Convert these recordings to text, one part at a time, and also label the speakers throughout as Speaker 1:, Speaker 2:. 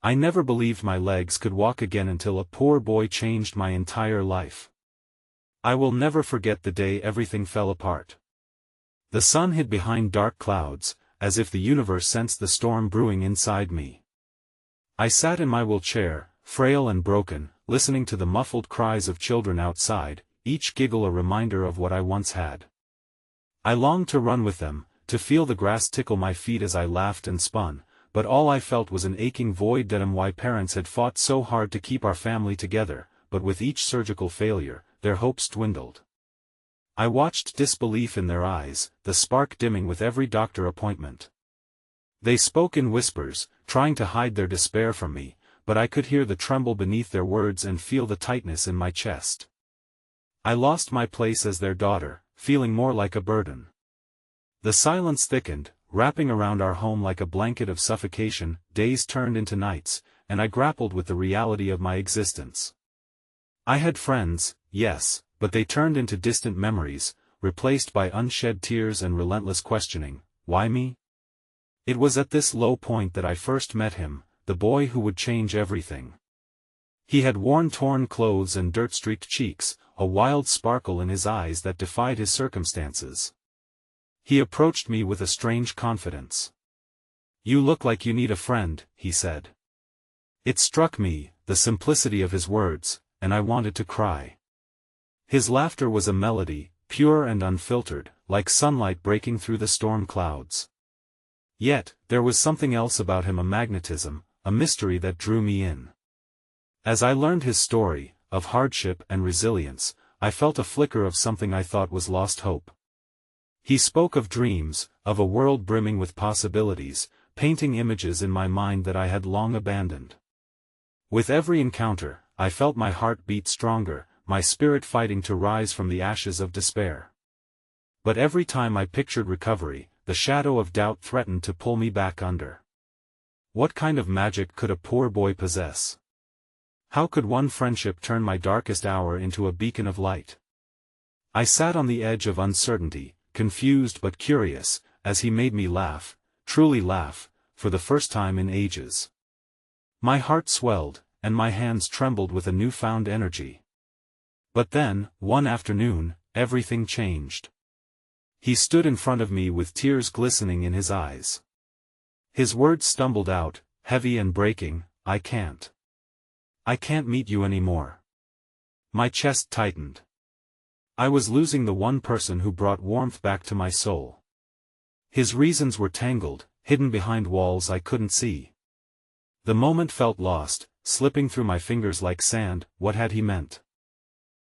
Speaker 1: I never believed my legs could walk again until a poor boy changed my entire life. I will never forget the day everything fell apart. The sun hid behind dark clouds, as if the universe sensed the storm brewing inside me. I sat in my wheelchair, frail and broken, listening to the muffled cries of children outside, each giggle a reminder of what I once had. I longed to run with them, to feel the grass tickle my feet as I laughed and spun, but all I felt was an aching void. Why parents had fought so hard to keep our family together, but with each surgical failure, their hopes dwindled. I watched disbelief in their eyes, the spark dimming with every doctor appointment. They spoke in whispers, trying to hide their despair from me, but I could hear the tremble beneath their words and feel the tightness in my chest. I lost my place as their daughter, feeling more like a burden. The silence thickened, wrapping around our home like a blanket of suffocation. Days turned into nights, and I grappled with the reality of my existence. I had friends, yes, but they turned into distant memories, replaced by unshed tears and relentless questioning. Why me? It was at this low point that I first met him, the boy who would change everything. He had worn torn clothes and dirt-streaked cheeks, a wild sparkle in his eyes that defied his circumstances. He approached me with a strange confidence. "You look like you need a friend," he said. It struck me, the simplicity of his words, and I wanted to cry. His laughter was a melody, pure and unfiltered, like sunlight breaking through the storm clouds. Yet, there was something else about him, a magnetism, a mystery that drew me in. As I learned his story, of hardship and resilience, I felt a flicker of something I thought was lost hope. He spoke of dreams, of a world brimming with possibilities, painting images in my mind that I had long abandoned. With every encounter, I felt my heart beat stronger, my spirit fighting to rise from the ashes of despair. But every time I pictured recovery, the shadow of doubt threatened to pull me back under. What kind of magic could a poor boy possess? How could one friendship turn my darkest hour into a beacon of light? I sat on the edge of uncertainty, confused but curious, as he made me laugh, truly laugh, for the first time in ages. My heart swelled, and my hands trembled with a newfound energy. But then, one afternoon, everything changed. He stood in front of me with tears glistening in his eyes. His words stumbled out, heavy and breaking, I can't meet you anymore." My chest tightened. I was losing the one person who brought warmth back to my soul. His reasons were tangled, hidden behind walls I couldn't see. The moment felt lost, slipping through my fingers like sand. What had he meant?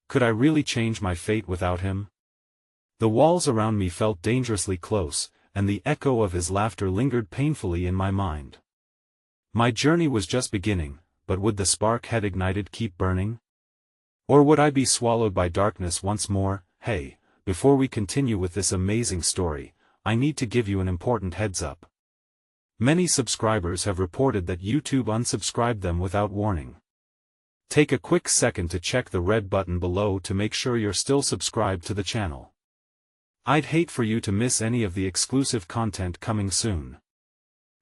Speaker 1: Could I really change my fate without him? The walls around me felt dangerously close, and the echo of his laughter lingered painfully in my mind. My journey was just beginning, but would the spark had ignited keep burning? Or would I be swallowed by darkness once more? Hey, before we continue with this amazing story, I need to give you an important heads up. Many subscribers have reported that YouTube unsubscribed them without warning. Take a quick second to check the red button below to make sure you're still subscribed to the channel. I'd hate for you to miss any of the exclusive content coming soon.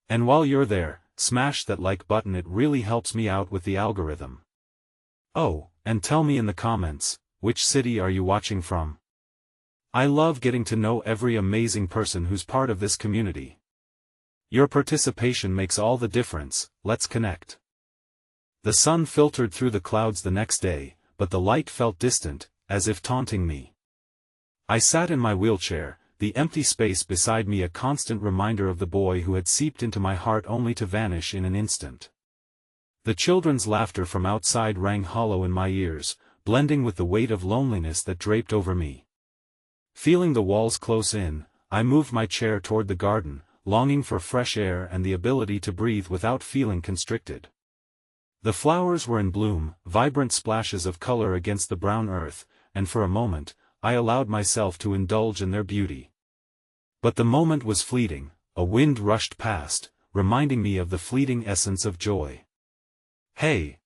Speaker 1: And while you're there, smash that like button, it really helps me out with the algorithm. Oh, and tell me in the comments, which city are you watching from? I love getting to know every amazing person who's part of this community. Your participation makes all the difference. Let's connect. The sun filtered through the clouds the next day, but the light felt distant, as if taunting me. I sat in my wheelchair, the empty space beside me a constant reminder of the boy who had seeped into my heart only to vanish in an instant. The children's laughter from outside rang hollow in my ears, blending with the weight of loneliness that draped over me. Feeling the walls close in, I moved my chair toward the garden, longing for fresh air and the ability to breathe without feeling constricted. The flowers were in bloom, vibrant splashes of color against the brown earth, and for a moment, I allowed myself to indulge in their beauty. But the moment was fleeting. A wind rushed past, reminding me of the fleeting essence of joy. "Hey!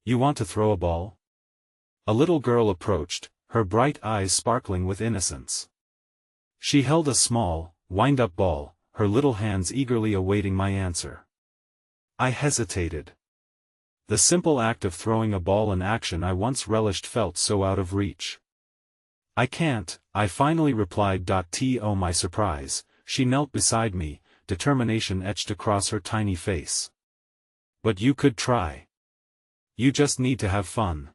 Speaker 1: You want to throw a ball?" A little girl approached, her bright eyes sparkling with innocence. She held a small, wind-up ball, her little hands eagerly awaiting my answer. I hesitated. The simple act of throwing a ball in action I once relished felt so out of reach. I can't, I finally replied. To my surprise, she knelt beside me, determination etched across her tiny face. But you could try. You just need to have fun.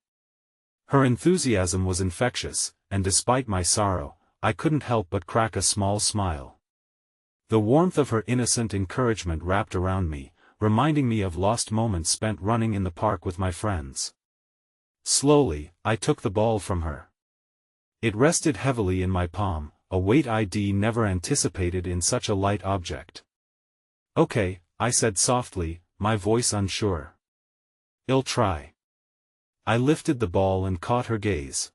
Speaker 1: Her enthusiasm was infectious, and despite my sorrow, I couldn't help but crack a small smile. The warmth of her innocent encouragement wrapped around me, reminding me of lost moments spent running in the park with my friends. Slowly, I took the ball from her. It rested heavily in my palm, a weight I'd never anticipated in such a light object. Okay, I said softly, my voice unsure. I'll try. I lifted the ball and caught her gaze.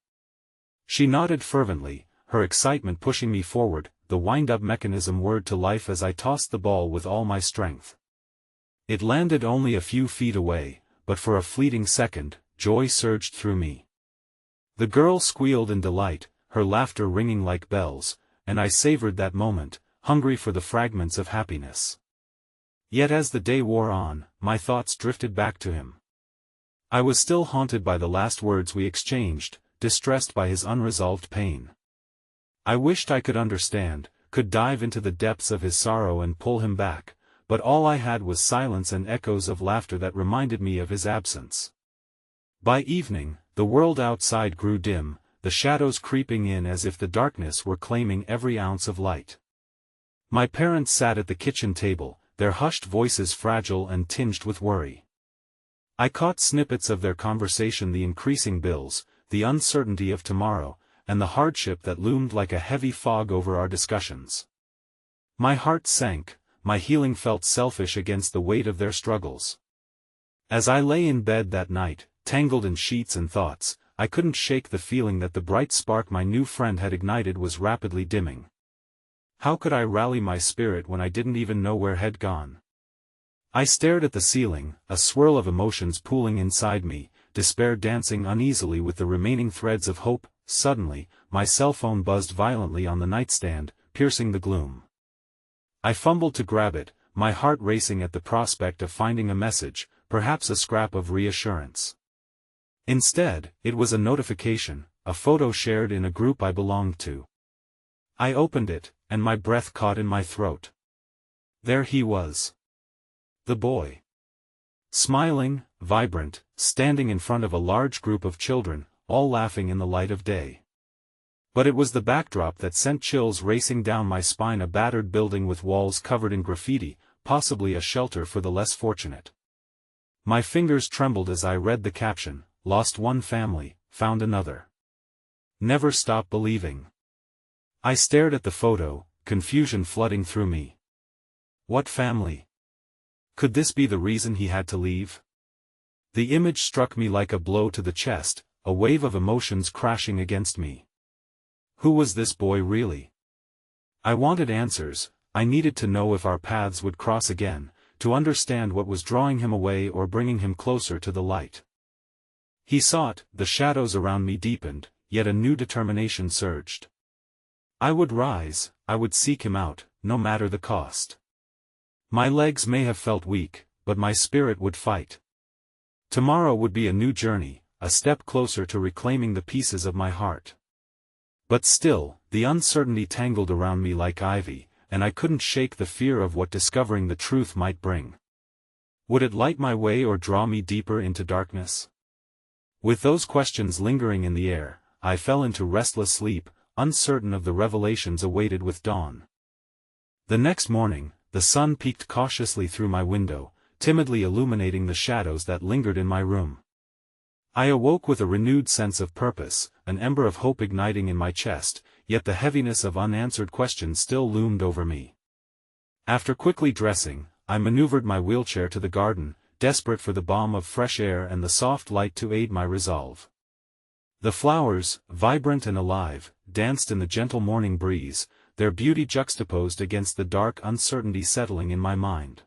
Speaker 1: She nodded fervently, her excitement pushing me forward, the wind-up mechanism whirred to life as I tossed the ball with all my strength. It landed only a few feet away, but for a fleeting second, joy surged through me. The girl squealed in delight, her laughter ringing like bells, and I savored that moment, hungry for the fragments of happiness. Yet as the day wore on, my thoughts drifted back to him. I was still haunted by the last words we exchanged, distressed by his unresolved pain. I wished I could understand, could dive into the depths of his sorrow and pull him back, but all I had was silence and echoes of laughter that reminded me of his absence. By evening, the world outside grew dim, the shadows creeping in as if the darkness were claiming every ounce of light. My parents sat at the kitchen table, their hushed voices fragile and tinged with worry. I caught snippets of their conversation: the increasing bills, the uncertainty of tomorrow, and the hardship that loomed like a heavy fog over our discussions. My heart sank, my healing felt selfish against the weight of their struggles. As I lay in bed that night, tangled in sheets and thoughts, I couldn't shake the feeling that the bright spark my new friend had ignited was rapidly dimming. How could I rally my spirit when I didn't even know where had gone? I stared at the ceiling, a swirl of emotions pooling inside me, despair dancing uneasily with the remaining threads of hope. Suddenly, my cell phone buzzed violently on the nightstand, piercing the gloom. I fumbled to grab it, my heart racing at the prospect of finding a message, perhaps a scrap of reassurance. Instead, it was a notification, a photo shared in a group I belonged to. I opened it, and my breath caught in my throat. There he was. The boy. Smiling, vibrant, standing in front of a large group of children, all laughing in the light of day. But it was the backdrop that sent chills racing down my spine: a battered building with walls covered in graffiti, possibly a shelter for the less fortunate. My fingers trembled as I read the caption: "Lost one family, found another. Never stop believing." I stared at the photo, confusion flooding through me. What family? Could this be the reason he had to leave? The image struck me like a blow to the chest, a wave of emotions crashing against me. Who was this boy really? I wanted answers. I needed to know if our paths would cross again, to understand what was drawing him away or bringing him closer to the light. He sought, the shadows around me deepened, yet a new determination surged. I would rise, I would seek him out, no matter the cost. My legs may have felt weak, but my spirit would fight. Tomorrow would be a new journey, a step closer to reclaiming the pieces of my heart. But still, the uncertainty tangled around me like ivy, and I couldn't shake the fear of what discovering the truth might bring. Would it light my way or draw me deeper into darkness? With those questions lingering in the air, I fell into restless sleep, uncertain of the revelations awaited with dawn. The next morning, the sun peeked cautiously through my window, timidly illuminating the shadows that lingered in my room. I awoke with a renewed sense of purpose, an ember of hope igniting in my chest, yet the heaviness of unanswered questions still loomed over me. After quickly dressing, I maneuvered my wheelchair to the garden, desperate for the balm of fresh air and the soft light to aid my resolve. The flowers, vibrant and alive, danced in the gentle morning breeze, their beauty juxtaposed against the dark uncertainty settling in my mind.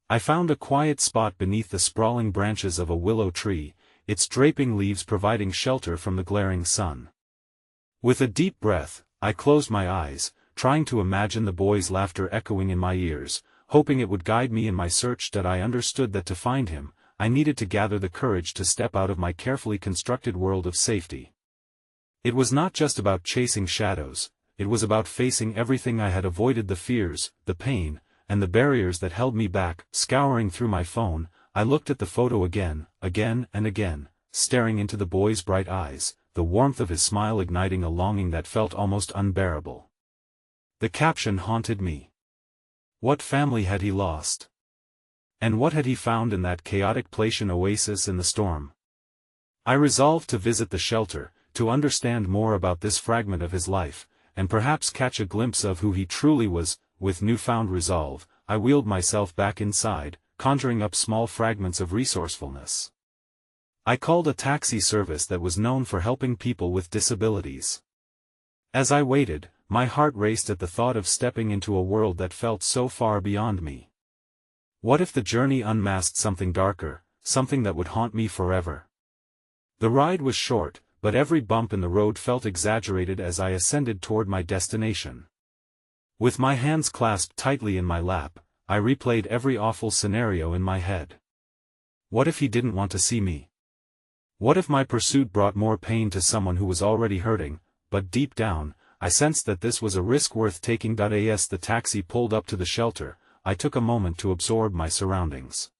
Speaker 1: I found a quiet spot beneath the sprawling branches of a willow tree, its draping leaves providing shelter from the glaring sun. With a deep breath, I closed my eyes, trying to imagine the boy's laughter echoing in my ears, hoping it would guide me in my search. That I understood that to find him, I needed to gather the courage to step out of my carefully constructed world of safety. It was not just about chasing shadows, it was about facing everything I had avoided, the fears, the pain, and the barriers that held me back. Scouring through my phone, I looked at the photo again and again, staring into the boy's bright eyes, the warmth of his smile igniting a longing that felt almost unbearable. The caption haunted me. What family had he lost? And what had he found in that chaotic place, an oasis in the storm? I resolved to visit the shelter, to understand more about this fragment of his life, and perhaps catch a glimpse of who he truly was. With newfound resolve, I wheeled myself back inside, conjuring up small fragments of resourcefulness. I called a taxi service that was known for helping people with disabilities. As I waited, my heart raced at the thought of stepping into a world that felt so far beyond me. What if the journey unmasked something darker, something that would haunt me forever? The ride was short, but every bump in the road felt exaggerated as I ascended toward my destination. With my hands clasped tightly in my lap, I replayed every awful scenario in my head. What if he didn't want to see me? What if my pursuit brought more pain to someone who was already hurting? But deep down, I sensed that this was a risk worth taking. As the taxi pulled up to the shelter, I took a moment to absorb my surroundings.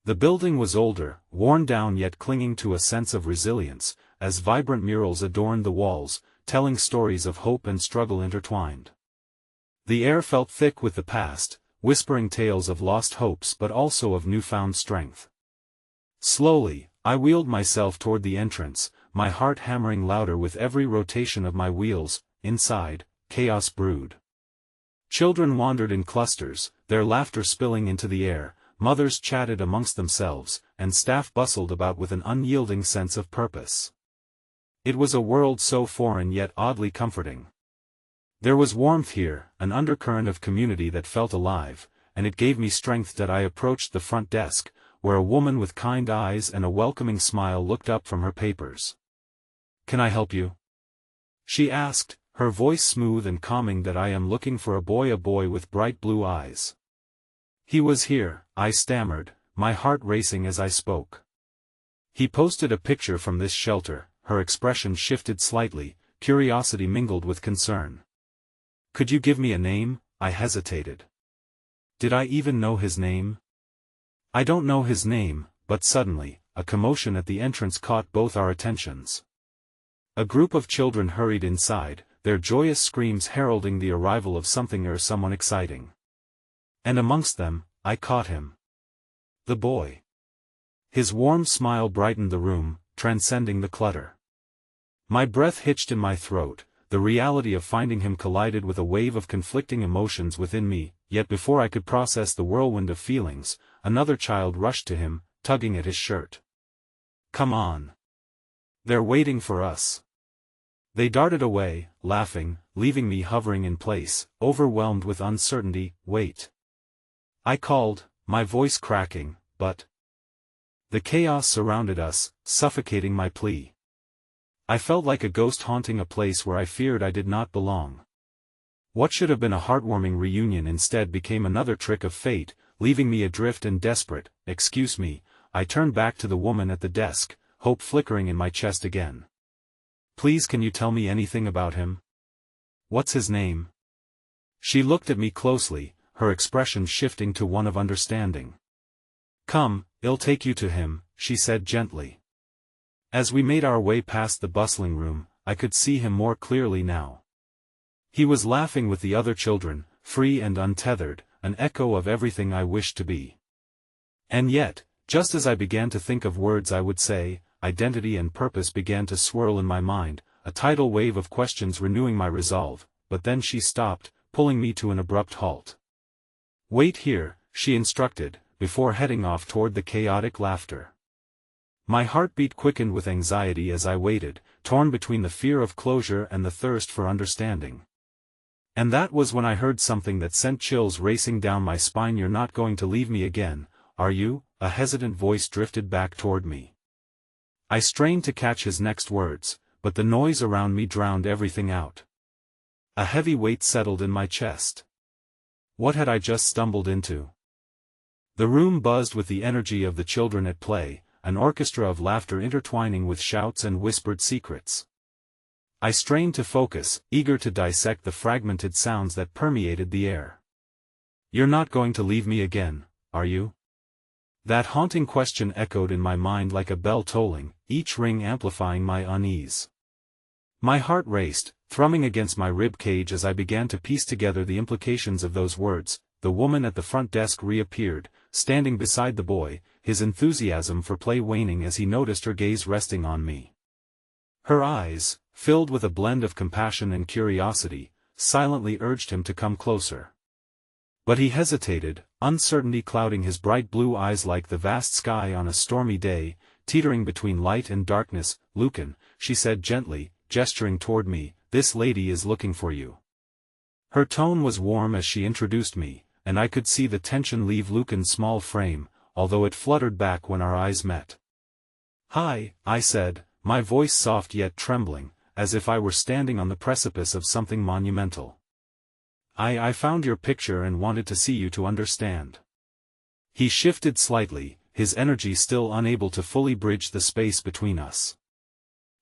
Speaker 1: The building was older, worn down yet clinging to a sense of resilience, as vibrant murals adorned the walls, telling stories of hope and struggle intertwined. The air felt thick with the past, whispering tales of lost hopes but also of newfound strength. Slowly, I wheeled myself toward the entrance, my heart hammering louder with every rotation of my wheels. Inside, chaos brewed. Children wandered in clusters, their laughter spilling into the air, mothers chatted amongst themselves, and staff bustled about with an unyielding sense of purpose. It was a world so foreign yet oddly comforting. There was warmth here, an undercurrent of community that felt alive, and it gave me strength. That I approached the front desk, where a woman with kind eyes and a welcoming smile looked up from her papers. "Can I help you?" she asked, her voice smooth and calming. "That I am looking for a boy with bright blue eyes." "He was here," I stammered, my heart racing as I spoke. "He posted a picture from this shelter." Her expression shifted slightly, curiosity mingled with concern. "Could you give me a name?" I hesitated. Did I even know his name? "I don't know his name," but suddenly, a commotion at the entrance caught both our attentions. A group of children hurried inside, their joyous screams heralding the arrival of something or someone exciting. And amongst them, I caught him. The boy. His warm smile brightened the room, transcending the clutter. My breath hitched in my throat. The reality of finding him collided with a wave of conflicting emotions within me, yet before I could process the whirlwind of feelings, another child rushed to him, tugging at his shirt. "Come on. They're waiting for us." They darted away, laughing, leaving me hovering in place, overwhelmed with uncertainty. "Wait." I called, my voice cracking, but the chaos surrounded us, suffocating my plea. I felt like a ghost haunting a place where I feared I did not belong. What should have been a heartwarming reunion instead became another trick of fate, leaving me adrift and desperate. "Excuse me," I turned back to the woman at the desk, hope flickering in my chest again. "Please, can you tell me anything about him? What's his name?" She looked at me closely, her expression shifting to one of understanding. "Come, I'll take you to him," she said gently. As we made our way past the bustling room, I could see him more clearly now. He was laughing with the other children, free and untethered, an echo of everything I wished to be. And yet, just as I began to think of words I would say, identity and purpose began to swirl in my mind, a tidal wave of questions renewing my resolve. But then she stopped, pulling me to an abrupt halt. "Wait here," she instructed, before heading off toward the chaotic laughter. My heartbeat quickened with anxiety as I waited, torn between the fear of closure and the thirst for understanding. And that was when I heard something that sent chills racing down my spine. "You're not going to leave me again, are you?" A hesitant voice drifted back toward me. I strained to catch his next words, but the noise around me drowned everything out. A heavy weight settled in my chest. What had I just stumbled into? The room buzzed with the energy of the children at play, an orchestra of laughter intertwining with shouts and whispered secrets. I strained to focus, eager to dissect the fragmented sounds that permeated the air. "You're not going to leave me again, are you?" That haunting question echoed in my mind like a bell tolling, each ring amplifying my unease. My heart raced, thrumming against my rib cage as I began to piece together the implications of those words. The woman at the front desk reappeared, standing beside the boy, his enthusiasm for play waning as he noticed her gaze resting on me. Her eyes, filled with a blend of compassion and curiosity, silently urged him to come closer. But he hesitated, uncertainty clouding his bright blue eyes like the vast sky on a stormy day, teetering between light and darkness. "Lucan," she said gently, gesturing toward me, "this lady is looking for you." Her tone was warm as she introduced me, and I could see the tension leave Lucan's small frame, although it fluttered back when our eyes met. "Hi," I said, my voice soft yet trembling, as if I were standing on the precipice of something monumental. I found your picture and wanted to see you to understand." He shifted slightly, his energy still unable to fully bridge the space between us.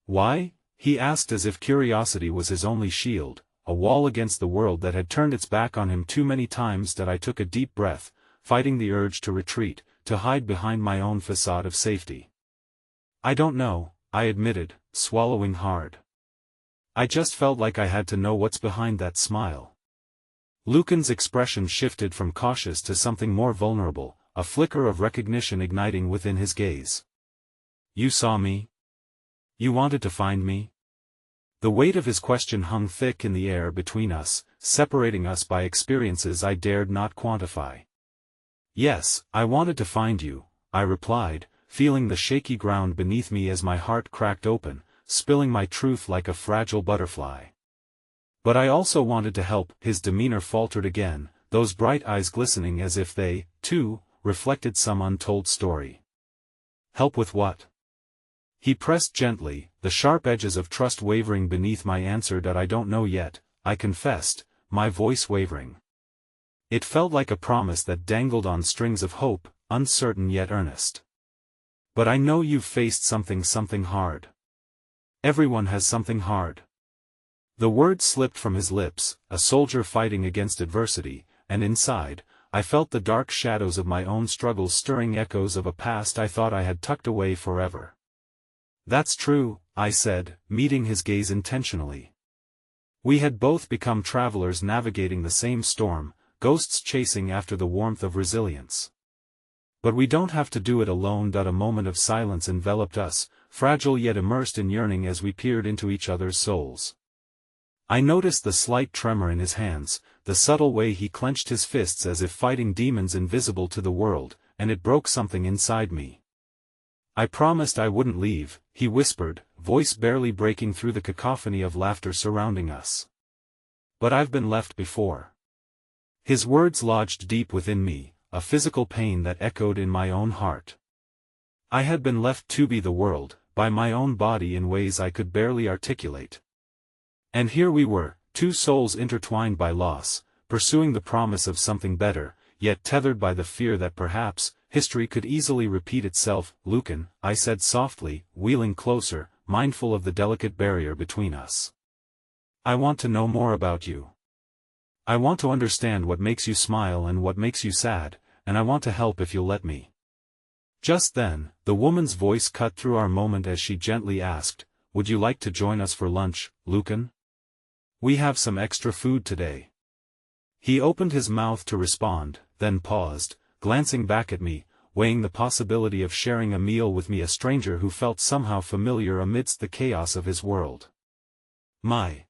Speaker 1: "Why?" he asked as if curiosity was his only shield, a wall against the world that had turned its back on him too many times. That I took a deep breath, fighting the urge to retreat, to hide behind my own facade of safety. "I don't know," I admitted, swallowing hard. "I just felt like I had to know what's behind that smile." Lucan's expression shifted from cautious to something more vulnerable, a flicker of recognition igniting within his gaze. "You saw me? You wanted to find me?" The weight of his question hung thick in the air between us, separating us by experiences I dared not quantify. "Yes, I wanted to find you," I replied, feeling the shaky ground beneath me as my heart cracked open, spilling my truth like a fragile butterfly. "But I also wanted to help." His demeanor faltered again, those bright eyes glistening as if they, too, reflected some untold story. "Help with what?" He pressed gently, the sharp edges of trust wavering beneath my answer. "That I don't know yet," I confessed, my voice wavering. It felt like a promise that dangled on strings of hope, uncertain yet earnest. "But I know you've faced something hard. Everyone has something hard." The words slipped from his lips, a soldier fighting against adversity, and inside, I felt the dark shadows of my own struggles stirring echoes of a past I thought I had tucked away forever. "That's true," I said, meeting his gaze intentionally. We had both become travelers navigating the same storm, ghosts chasing after the warmth of resilience. "But we don't have to do it alone." A moment of silence enveloped us, fragile yet immersed in yearning as we peered into each other's souls. I noticed the slight tremor in his hands, the subtle way he clenched his fists as if fighting demons invisible to the world, and it broke something inside me. "I promised I wouldn't leave," he whispered, voice barely breaking through the cacophony of laughter surrounding us. "But I've been left before." His words lodged deep within me, a physical pain that echoed in my own heart. I had been left to be the world, by my own body in ways I could barely articulate. And here we were, two souls intertwined by loss, pursuing the promise of something better, yet tethered by the fear that perhaps, history could easily repeat itself. "Lucan," I said softly, wheeling closer, mindful of the delicate barrier between us. "I want to know more about you. I want to understand what makes you smile and what makes you sad, and I want to help if you'll let me." Just then, the woman's voice cut through our moment as she gently asked, "Would you like to join us for lunch, Lucan? We have some extra food today." He opened his mouth to respond, then paused, glancing back at me, weighing the possibility of sharing a meal with me, a stranger who felt somehow familiar amidst the chaos of his world. My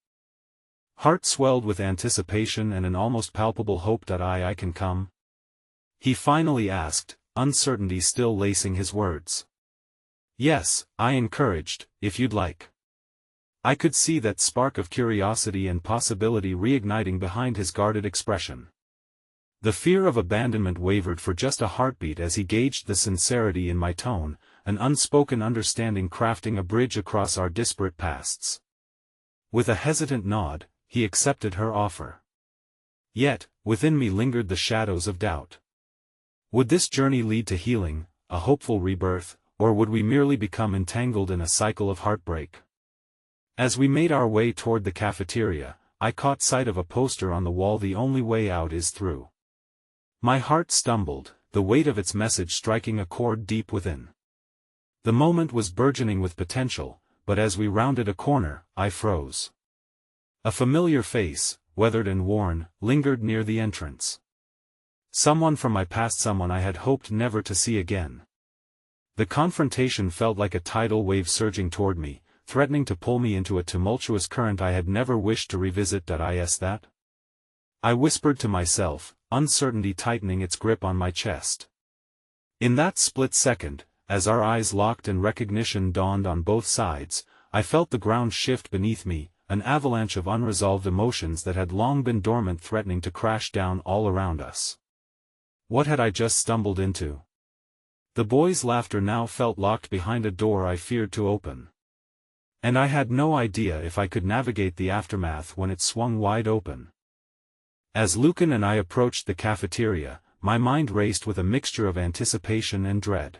Speaker 1: heart swelled with anticipation and an almost palpable hope that I can come. He finally asked, uncertainty still lacing his words. "Yes," I encouraged, "if you'd like." I could see that spark of curiosity and possibility reigniting behind his guarded expression. The fear of abandonment wavered for just a heartbeat as he gauged the sincerity in my tone, an unspoken understanding crafting a bridge across our disparate pasts. With a hesitant nod, he accepted her offer. Yet, within me lingered the shadows of doubt. Would this journey lead to healing, a hopeful rebirth, or would we merely become entangled in a cycle of heartbreak? As we made our way toward the cafeteria, I caught sight of a poster on the wall: "The only way out is through." My heart stumbled, the weight of its message striking a chord deep within. The moment was burgeoning with potential, but as we rounded a corner, I froze. A familiar face, weathered and worn, lingered near the entrance. Someone from my past, someone I had hoped never to see again. The confrontation felt like a tidal wave surging toward me, threatening to pull me into a tumultuous current I had never wished to revisit. Is that? I whispered to myself, uncertainty tightening its grip on my chest. In that split second, as our eyes locked and recognition dawned on both sides, I felt the ground shift beneath me, an avalanche of unresolved emotions that had long been dormant threatening to crash down all around us. What had I just stumbled into? The boys' laughter now felt locked behind a door I feared to open. And I had no idea if I could navigate the aftermath when it swung wide open. As Lucan and I approached the cafeteria, my mind raced with a mixture of anticipation and dread.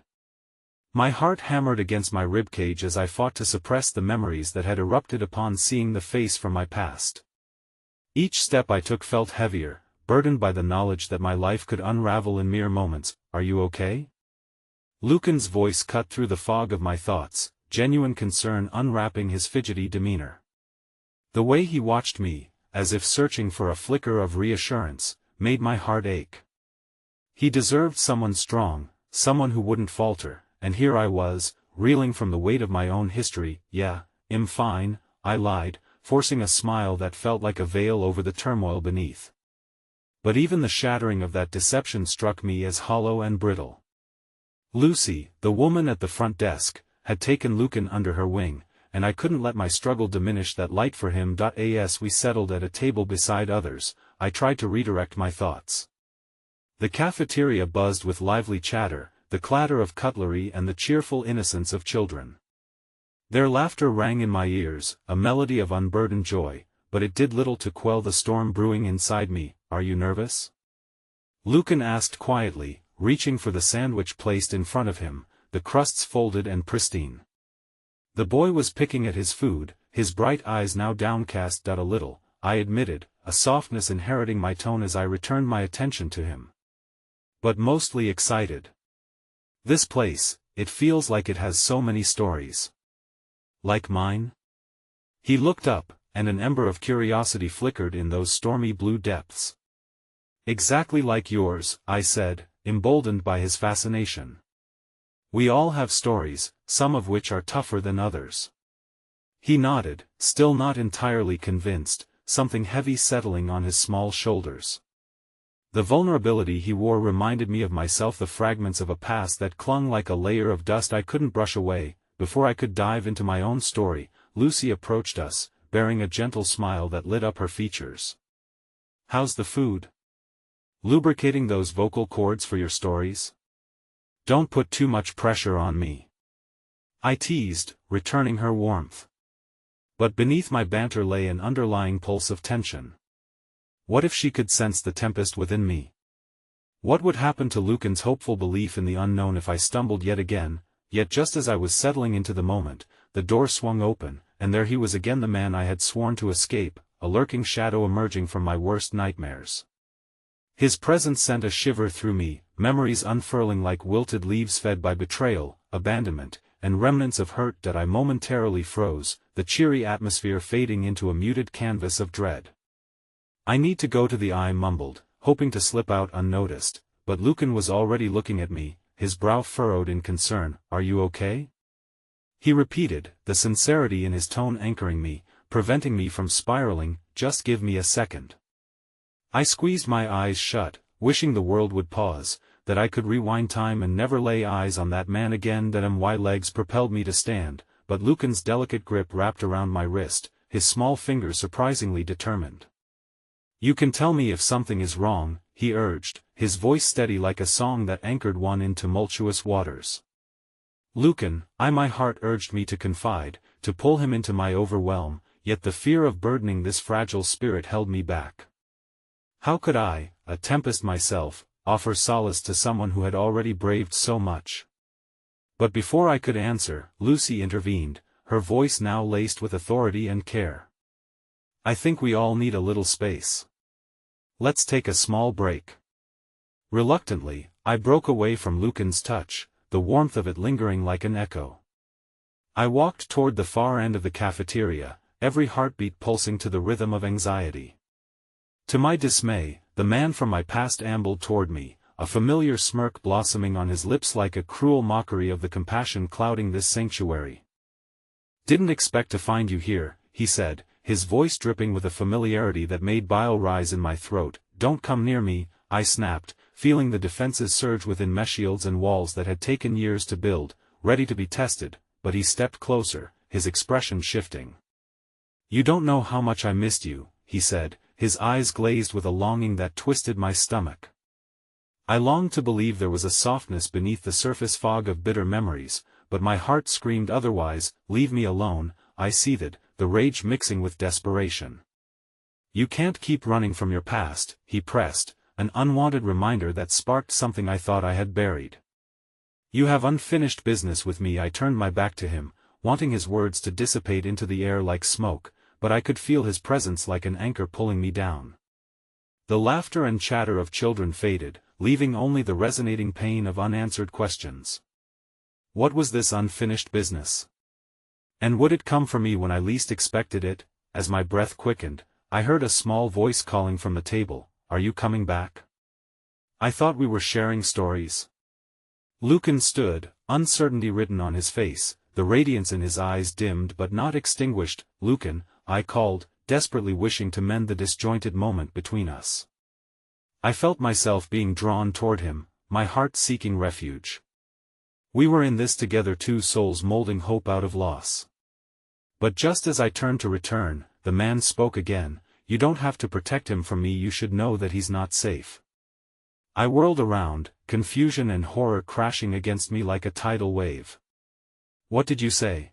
Speaker 1: My heart hammered against my ribcage as I fought to suppress the memories that had erupted upon seeing the face from my past. Each step I took felt heavier, burdened by the knowledge that my life could unravel in mere moments. "Are you okay?" Lucan's voice cut through the fog of my thoughts, genuine concern unwrapping his fidgety demeanor. The way he watched me, as if searching for a flicker of reassurance, made my heart ache. He deserved someone strong, someone who wouldn't falter, and here I was, reeling from the weight of my own history. "Yeah, I'm fine," I lied, forcing a smile that felt like a veil over the turmoil beneath. But even the shattering of that deception struck me as hollow and brittle. Lucy, the woman at the front desk, had taken Lucan under her wing, and I couldn't let my struggle diminish that light for him. As we settled at a table beside others, I tried to redirect my thoughts. The cafeteria buzzed with lively chatter, the clatter of cutlery and the cheerful innocence of children. Their laughter rang in my ears, a melody of unburdened joy, but it did little to quell the storm brewing inside me. "Are you nervous?" Lucan asked quietly, reaching for the sandwich placed in front of him, the crusts folded and pristine. The boy was picking at his food, his bright eyes now downcast. "A little," I admitted, a softness inheriting my tone as I returned my attention to him. "But mostly excited. This place, it feels like it has so many stories." "Like mine?" He looked up, and an ember of curiosity flickered in those stormy blue depths. "Exactly like yours," I said, emboldened by his fascination. "We all have stories, some of which are tougher than others." He nodded, still not entirely convinced, something heavy settling on his small shoulders. The vulnerability he wore reminded me of myself, the fragments of a past that clung like a layer of dust I couldn't brush away. Before I could dive into my own story, Lucy approached us, bearing a gentle smile that lit up her features. "How's the food? Lubricating those vocal cords for your stories? Don't put too much pressure on me," I teased, returning her warmth. But beneath my banter lay an underlying pulse of tension. What if she could sense the tempest within me? What would happen to Lucan's hopeful belief in the unknown if I stumbled yet again? Yet just as I was settling into the moment, the door swung open, and there he was again, the man I had sworn to escape, a lurking shadow emerging from my worst nightmares. His presence sent a shiver through me, memories unfurling like wilted leaves fed by betrayal, abandonment, and remnants of hurt that I momentarily froze, the cheery atmosphere fading into a muted canvas of dread. "I need to go to I mumbled, hoping to slip out unnoticed, but Lucan was already looking at me, his brow furrowed in concern. "Are you okay?" He repeated, the sincerity in his tone anchoring me, preventing me from spiraling. "Just give me a second." I squeezed my eyes shut, wishing the world would pause, that I could rewind time and never lay eyes on that man again. My legs propelled me to stand, but Lucan's delicate grip wrapped around my wrist, his small fingers surprisingly determined. "You can tell me if something is wrong," he urged, his voice steady like a song that anchored one in tumultuous waters. "Lucan," my heart urged me to confide, to pull him into my overwhelm, yet the fear of burdening this fragile spirit held me back. How could I, a tempest myself, offer solace to someone who had already braved so much? But before I could answer, Lucy intervened, her voice now laced with authority and care. I think we all need a little space. Let's take a small break. Reluctantly, I broke away from Lucan's touch, the warmth of it lingering like an echo. I walked toward the far end of the cafeteria, every heartbeat pulsing to the rhythm of anxiety. To my dismay, the man from my past ambled toward me, a familiar smirk blossoming on his lips like a cruel mockery of the compassion clouding this sanctuary. "Didn't expect to find you here," he said, his voice dripping with a familiarity that made bile rise in my throat. "Don't come near me," I snapped, feeling the defenses surge within me, shields and walls that had taken years to build, ready to be tested, but he stepped closer, his expression shifting. "You don't know how much I missed you," he said, his eyes glazed with a longing that twisted my stomach. I longed to believe there was a softness beneath the surface fog of bitter memories, but my heart screamed otherwise. "Leave me alone," I seethed, the rage mixing with desperation. "You can't keep running from your past," he pressed, an unwanted reminder that sparked something I thought I had buried. "You have unfinished business with me." I turned my back to him, wanting his words to dissipate into the air like smoke, but I could feel his presence like an anchor pulling me down. The laughter and chatter of children faded, leaving only the resonating pain of unanswered questions. What was this unfinished business? And would it come for me when I least expected it? As my breath quickened, I heard a small voice calling from the table, "Are you coming back? I thought we were sharing stories." Lucan stood, uncertainty written on his face, the radiance in his eyes dimmed but not extinguished. "Lucan," I called, desperately wishing to mend the disjointed moment between us. I felt myself being drawn toward him, my heart seeking refuge. We were in this together, two souls molding hope out of loss. But just as I turned to return, the man spoke again. "You don't have to protect him from me, you should know that he's not safe." I whirled around, confusion and horror crashing against me like a tidal wave. "What did you say?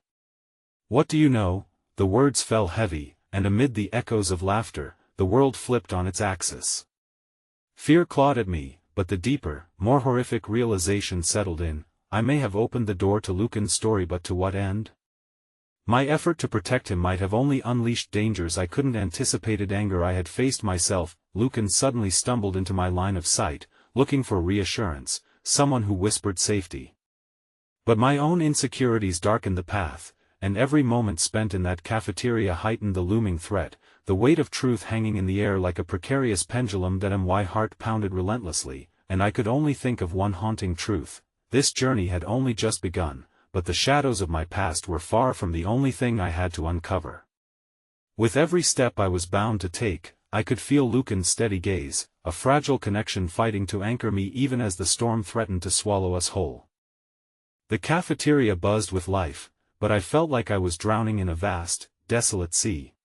Speaker 1: What do you know?" The words fell heavy, and amid the echoes of laughter, the world flipped on its axis. Fear clawed at me, but the deeper, more horrific realization settled in. I may have opened the door to Lucan's story, but to what end? My effort to protect him might have only unleashed dangers I couldn't anticipated, anger I had faced myself. Lucan suddenly stumbled into my line of sight, looking for reassurance, someone who whispered safety. But my own insecurities darkened the path, and every moment spent in that cafeteria heightened the looming threat, the weight of truth hanging in the air like a precarious pendulum. That my heart pounded relentlessly, and I could only think of one haunting truth: this journey had only just begun, but the shadows of my past were far from the only thing I had to uncover. With every step I was bound to take, I could feel Lucan's steady gaze, a fragile connection fighting to anchor me even as the storm threatened to swallow us whole. The cafeteria buzzed with life, but I felt like I was drowning in a vast, desolate sea.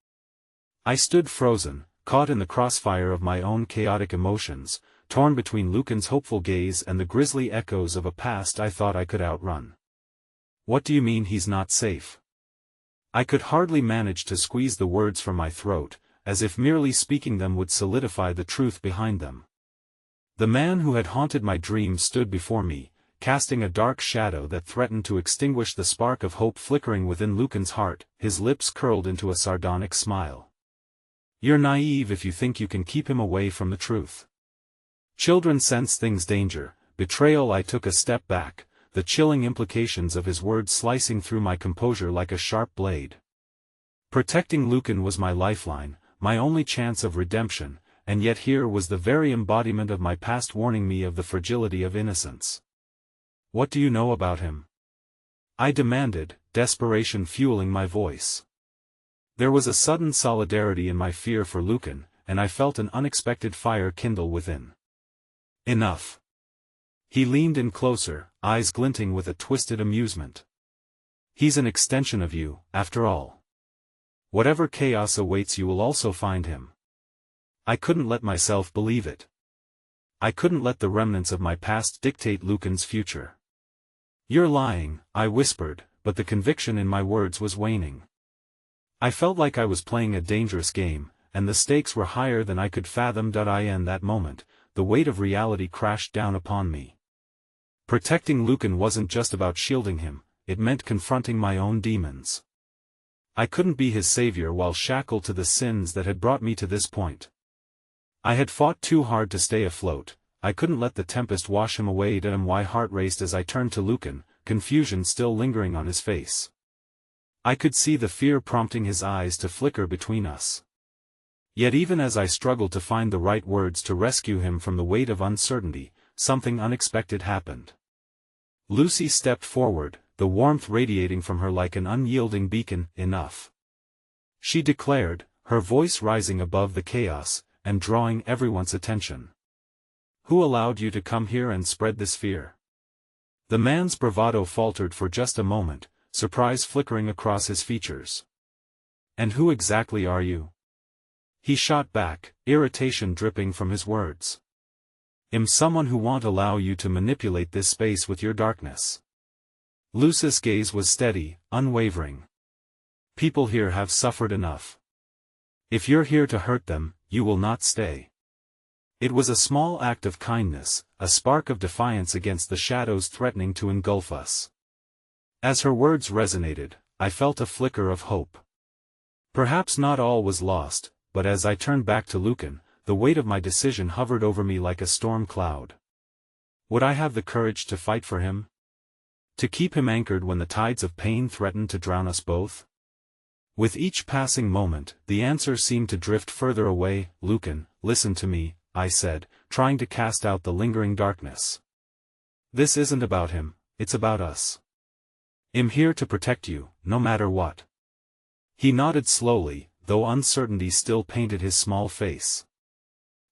Speaker 1: I stood frozen, caught in the crossfire of my own chaotic emotions, torn between Lucan's hopeful gaze and the grisly echoes of a past I thought I could outrun. "What do you mean he's not safe?" I could hardly manage to squeeze the words from my throat, as if merely speaking them would solidify the truth behind them. The man who had haunted my dreams stood before me, casting a dark shadow that threatened to extinguish the spark of hope flickering within Lucan's heart. His lips curled into a sardonic smile. "You're naive if you think you can keep him away from the truth. Children sense things, danger, betrayal." I took a step back, the chilling implications of his words slicing through my composure like a sharp blade. Protecting Lucan was my lifeline, my only chance of redemption, and yet here was the very embodiment of my past warning me of the fragility of innocence. "What do you know about him?" I demanded, desperation fueling my voice. There was a sudden solidarity in my fear for Lucan, and I felt an unexpected fire kindle within. "Enough." He leaned in closer, eyes glinting with a twisted amusement. "He's an extension of you, after all. Whatever chaos awaits you will also find him." I couldn't let myself believe it. I couldn't let the remnants of my past dictate Lucan's future. "You're lying," I whispered, but the conviction in my words was waning. I felt like I was playing a dangerous game, and the stakes were higher than I could fathom. In that moment, the weight of reality crashed down upon me. Protecting Lucan wasn't just about shielding him, it meant confronting my own demons. I couldn't be his savior while shackled to the sins that had brought me to this point. I had fought too hard to stay afloat, I couldn't let the tempest wash him away. My heart raced as I turned to Lucan, confusion still lingering on his face. I could see the fear prompting his eyes to flicker between us. Yet even as I struggled to find the right words to rescue him from the weight of uncertainty, something unexpected happened. Lucy stepped forward, the warmth radiating from her like an unyielding beacon. Enough, she declared, her voice rising above the chaos, and drawing everyone's attention. Who allowed you to come here and spread this fear? The man's bravado faltered for just a moment, surprise flickering across his features. And who exactly are you? He shot back, irritation dripping from his words. I'm someone who won't allow you to manipulate this space with your darkness. Lucy's gaze was steady, unwavering. People here have suffered enough. If you're here to hurt them, you will not stay. It was a small act of kindness, a spark of defiance against the shadows threatening to engulf us. As her words resonated, I felt a flicker of hope. Perhaps not all was lost, but as I turned back to Lucan, the weight of my decision hovered over me like a storm cloud. Would I have the courage to fight for him? To keep him anchored when the tides of pain threatened to drown us both? With each passing moment, the answer seemed to drift further away. Lucan, listen to me, I said, trying to cast out the lingering darkness. This isn't about him, it's about us. I'm here to protect you, no matter what. He nodded slowly, though uncertainty still painted his small face.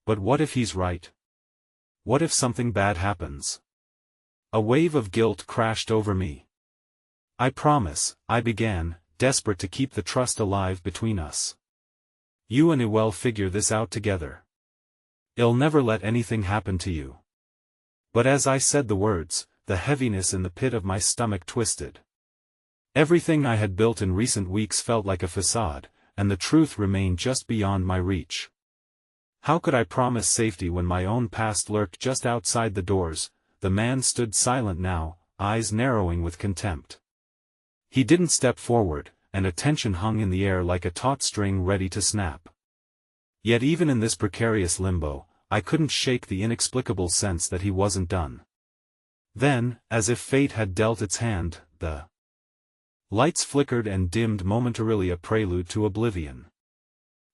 Speaker 1: But what if he's right? What if something bad happens? A wave of guilt crashed over me. I promise, I began, desperate to keep the trust alive between us. You and I will figure this out together. I'll never let anything happen to you. But as I said the words, the heaviness in the pit of my stomach twisted. Everything I had built in recent weeks felt like a facade, and the truth remained just beyond my reach. How could I promise safety when my own past lurked just outside the doors? The man stood silent now, eyes narrowing with contempt. He didn't step forward, and attention hung in the air like a taut string ready to snap. Yet even in this precarious limbo, I couldn't shake the inexplicable sense that he wasn't done. Then, as if fate had dealt its hand, the lights flickered and dimmed momentarily, a prelude to oblivion.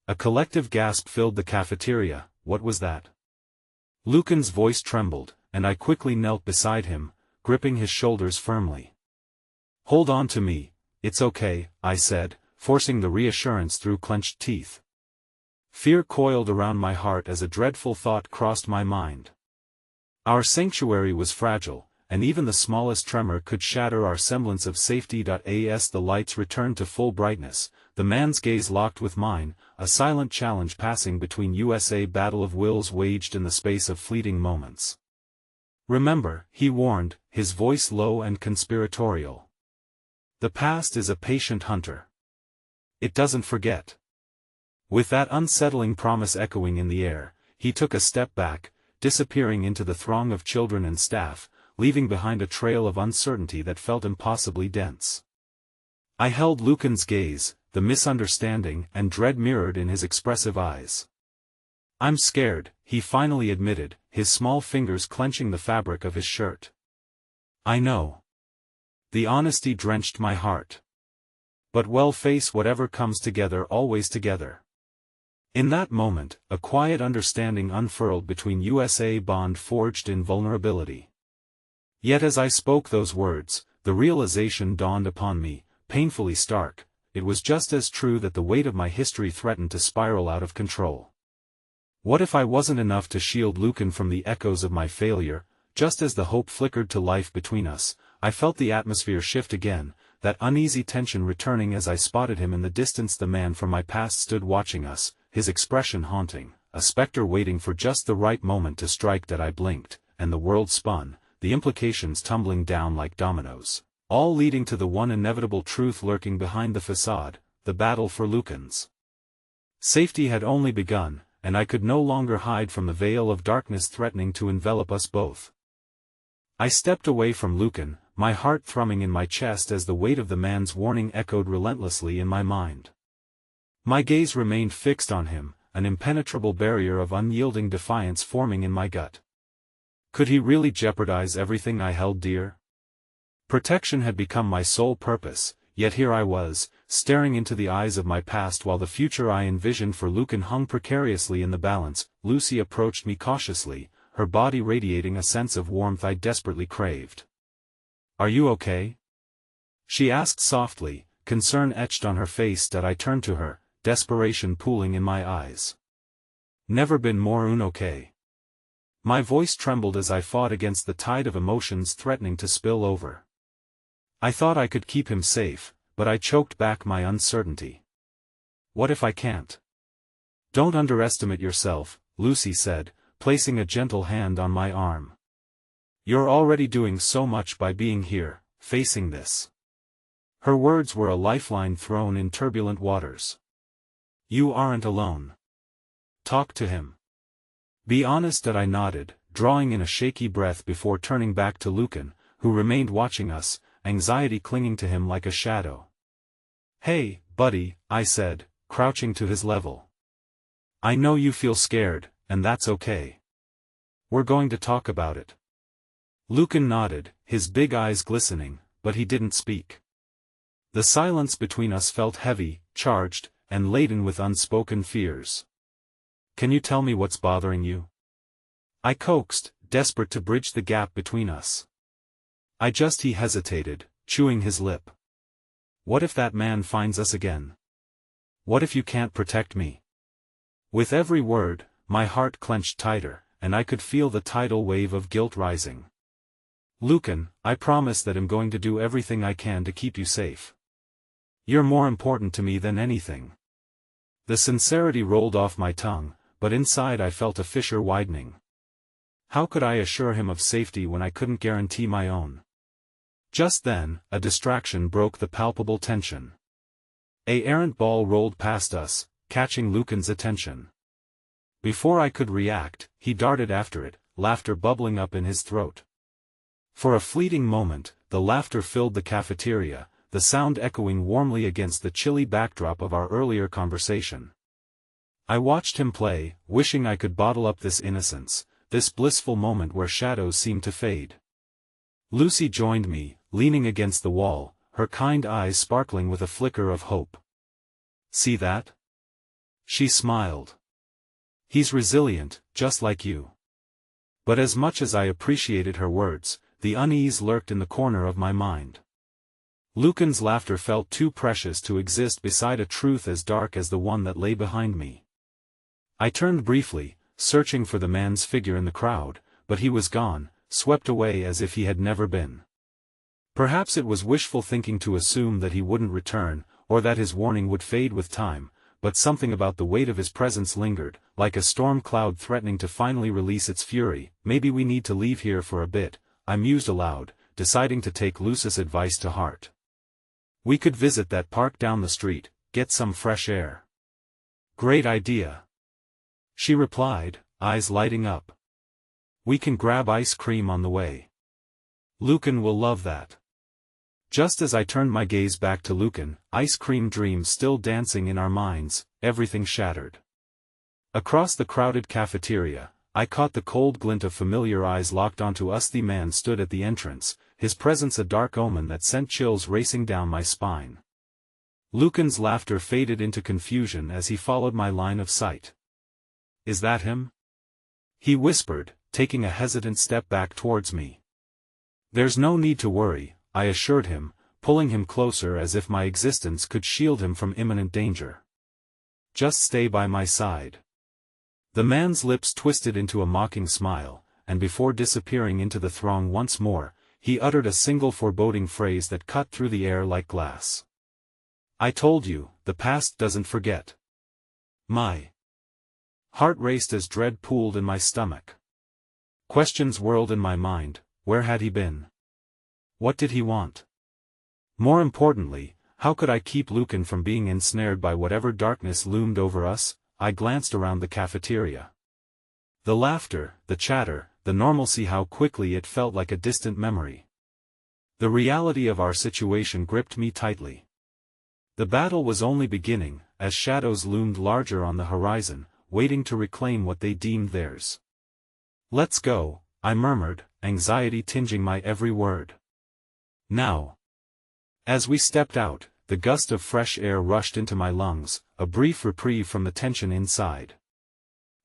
Speaker 1: A collective gasp filled the cafeteria. What was that? Lucan's voice trembled, and I quickly knelt beside him, gripping his shoulders firmly. Hold on to me, it's okay, I said, forcing the reassurance through clenched teeth. Fear coiled around my heart as a dreadful thought crossed my mind. Our sanctuary was fragile, and even the smallest tremor could shatter our semblance of safety. As the lights returned to full brightness, the man's gaze locked with mine, a silent challenge passing between us. A battle of wills waged in the space of fleeting moments. Remember, he warned, his voice low and conspiratorial. The past is a patient hunter. It doesn't forget. With that unsettling promise echoing in the air, he took a step back, disappearing into the throng of children and staff, leaving behind a trail of uncertainty that felt impossibly dense. I held Lucan's gaze, the misunderstanding and dread mirrored in his expressive eyes. I'm scared, he finally admitted, his small fingers clenching the fabric of his shirt. I know. The honesty drenched my heart. But we'll face whatever comes together, always together. In that moment, a quiet understanding unfurled between us, a bond forged in vulnerability. Yet as I spoke those words, the realization dawned upon me, painfully stark, it was just as true that the weight of my history threatened to spiral out of control. What if I wasn't enough to shield Lucan from the echoes of my failure? Just as the hope flickered to life between us, I felt the atmosphere shift again, that uneasy tension returning as I spotted him in the distance. The man from my past stood watching us, his expression haunting, a specter waiting for just the right moment to strike. I blinked, and the world spun, the implications tumbling down like dominoes, all leading to the one inevitable truth lurking behind the facade, the battle for Lucan's Safety had only begun, and I could no longer hide from the veil of darkness threatening to envelop us both. I stepped away from Lucan, my heart thrumming in my chest as the weight of the man's warning echoed relentlessly in my mind. My gaze remained fixed on him, an impenetrable barrier of unyielding defiance forming in my gut. Could he really jeopardize everything I held dear? Protection had become my sole purpose, yet here I was, staring into the eyes of my past while the future I envisioned for Lucan hung precariously in the balance. Lucy approached me cautiously, her body radiating a sense of warmth I desperately craved. "Are you okay?" she asked softly, concern etched on her face. That I turned to her, desperation pooling in my eyes. "Never been more okay." My voice trembled as I fought against the tide of emotions threatening to spill over. I thought I could keep him safe, but I choked back my uncertainty. "What if I can't?" "Don't underestimate yourself," Lucy said, placing a gentle hand on my arm. "You're already doing so much by being here, facing this." Her words were a lifeline thrown in turbulent waters. "You aren't alone. Talk to him." "Be honest." That I nodded, drawing in a shaky breath before turning back to Lucan, who remained watching us, anxiety clinging to him like a shadow. "Hey, buddy," I said, crouching to his level. "I know you feel scared, and that's okay. We're going to talk about it." Lucan nodded, his big eyes glistening, but he didn't speak. The silence between us felt heavy, charged, and laden with unspoken fears. "Can you tell me what's bothering you?" I coaxed, desperate to bridge the gap between us. He hesitated, chewing his lip. "What if that man finds us again? What if you can't protect me?" With every word, my heart clenched tighter, and I could feel the tidal wave of guilt rising. "Lucan, I promise that I'm going to do everything I can to keep you safe. You're more important to me than anything." The sincerity rolled off my tongue, but inside I felt a fissure widening. How could I assure him of safety when I couldn't guarantee my own? Just then, a distraction broke the palpable tension. An errant ball rolled past us, catching Lucan's attention. Before I could react, he darted after it, laughter bubbling up in his throat. For a fleeting moment, the laughter filled the cafeteria, the sound echoing warmly against the chilly backdrop of our earlier conversation. I watched him play, wishing I could bottle up this innocence, this blissful moment where shadows seemed to fade. Lucy joined me, leaning against the wall, her kind eyes sparkling with a flicker of hope. "See that?" she smiled. "He's resilient, just like you." But as much as I appreciated her words, the unease lurked in the corner of my mind. Lucan's laughter felt too precious to exist beside a truth as dark as the one that lay behind me. I turned briefly, searching for the man's figure in the crowd, but he was gone, swept away as if he had never been. Perhaps it was wishful thinking to assume that he wouldn't return, or that his warning would fade with time, but something about the weight of his presence lingered, like a storm cloud threatening to finally release its fury. "Maybe we need to leave here for a bit," I mused aloud, deciding to take Lucy's advice to heart. "We could visit that park down the street, get some fresh air." "Great idea," she replied, eyes lighting up. "We can grab ice cream on the way. Lucan will love that." Just as I turned my gaze back to Lucan, ice cream dreams still dancing in our minds, everything shattered. Across the crowded cafeteria, I caught the cold glint of familiar eyes locked onto us. The man stood at the entrance, his presence a dark omen that sent chills racing down my spine. Lucan's laughter faded into confusion as he followed my line of sight. "Is that him?" he whispered, taking a hesitant step back towards me. "There's no need to worry," I assured him, pulling him closer as if my existence could shield him from imminent danger. "Just stay by my side." The man's lips twisted into a mocking smile, and before disappearing into the throng once more, he uttered a single foreboding phrase that cut through the air like glass. "I told you, the past doesn't forget." My heart raced as dread pooled in my stomach. Questions whirled in my mind. Where had he been? What did he want? More importantly, How could I keep Lucan from being ensnared by whatever darkness loomed over us? I glanced around the cafeteria. The laughter, the chatter, the normalcy, how quickly it felt like a distant memory. The reality of our situation gripped me tightly. The battle was only beginning, as shadows loomed larger on the horizon, waiting to reclaim what they deemed theirs. "Let's go," I murmured, anxiety tinging my every word. "Now." As we stepped out, the gust of fresh air rushed into my lungs, a brief reprieve from the tension inside.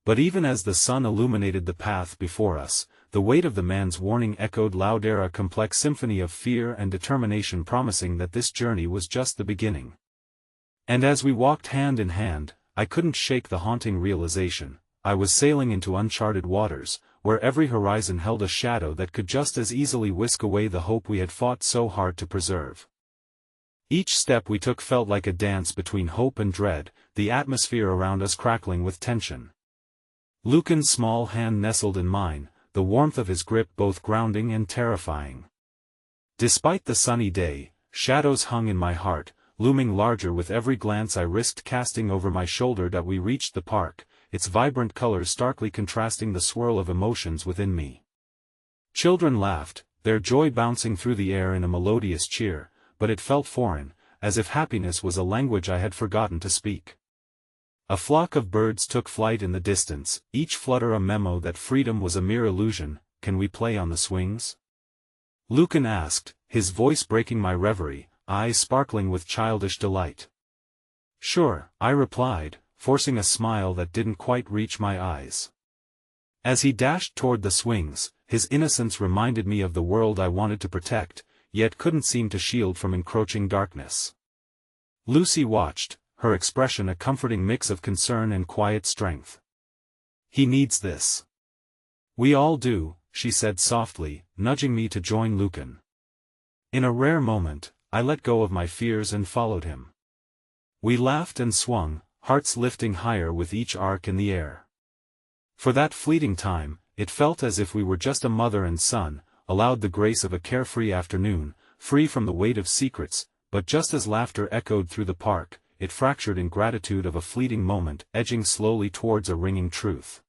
Speaker 1: But even as the sun illuminated the path before us, the weight of the man's warning echoed louder, a complex symphony of fear and determination promising that this journey was just the beginning. And as we walked hand in hand, I couldn't shake the haunting realization, I was sailing into uncharted waters, where every horizon held a shadow that could just as easily whisk away the hope we had fought so hard to preserve. Each step we took felt like a dance between hope and dread, the atmosphere around us crackling with tension. Lucan's small hand nestled in mine, the warmth of his grip both grounding and terrifying. Despite the sunny day, shadows hung in my heart, looming larger with every glance I risked casting over my shoulder. That we reached the park, its vibrant colors starkly contrasting the swirl of emotions within me. Children laughed, their joy bouncing through the air in a melodious cheer, but it felt foreign, as if happiness was a language I had forgotten to speak. A flock of birds took flight in the distance, each flutter a memo that freedom was a mere illusion. "Can we play on the swings?" Lucan asked, his voice breaking my reverie, eyes sparkling with childish delight. "Sure," I replied, forcing a smile that didn't quite reach my eyes. As he dashed toward the swings, his innocence reminded me of the world I wanted to protect, yet couldn't seem to shield from encroaching darkness. Lucy watched, her expression a comforting mix of concern and quiet strength. "He needs this." "We all do," she said softly, nudging me to join Lucan. In a rare moment, I let go of my fears and followed him. We laughed and swung, hearts lifting higher with each arc in the air. For that fleeting time, it felt as if we were just a mother and son, allowed the grace of a carefree afternoon, free from the weight of secrets. But just as laughter echoed through the park, it fractured in gratitude of a fleeting moment, edging slowly towards a ringing truth.